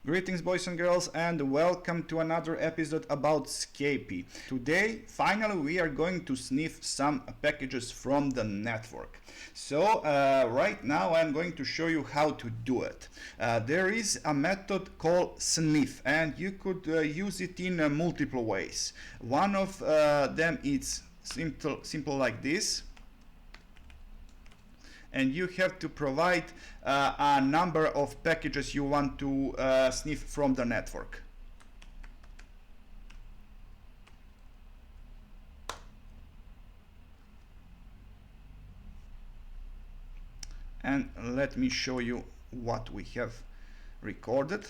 Greetings boys and girls, and welcome to another episode about Scapy. Today, finally, we are going to sniff some packages from the network. So right now I'm going to show you how to do it. There is a method called sniff, and you could use it in multiple ways. One of them is simple like this. And you have to provide a number of packages you want to sniff from the network. And let me show you what we have recorded.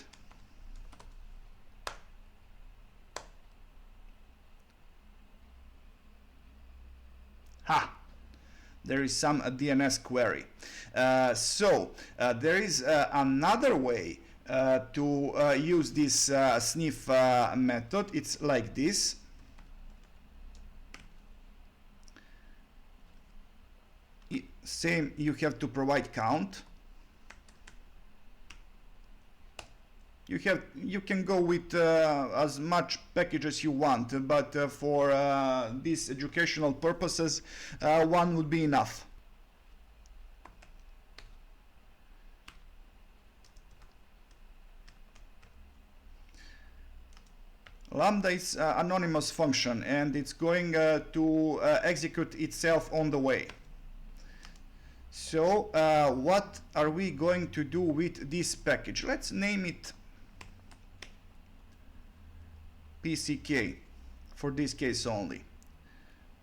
There is some DNS query. There is another way to use this sniff method. It's like this. Same, you have to provide count. You can go with as much packages you want, but for these educational purposes, one would be enough. Lambda is anonymous function, and it's going to execute itself on the way. So what are we going to do with this package? Let's name it PCK for this case only,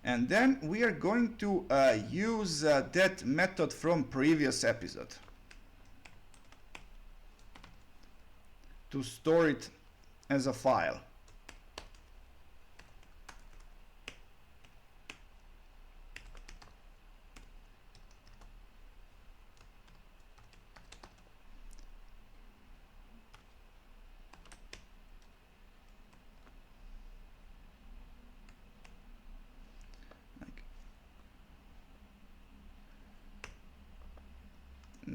and then we are going to use that method from previous episode to store it as a file.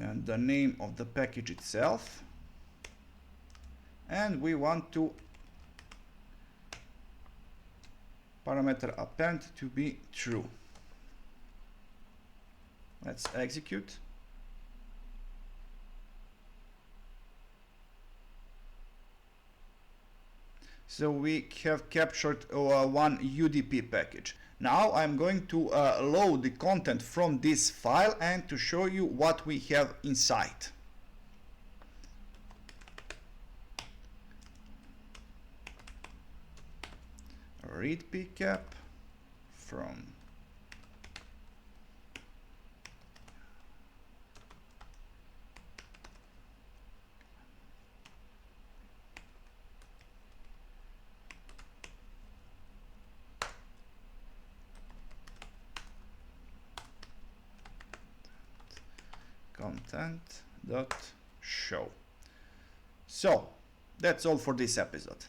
And the name of the package itself, and we want to parameter append to be true. Let's execute. So we have captured one UDP package. Now I'm going to load the content from this file and to show you what we have inside. Read pcap from content.show. So that's all for this episode.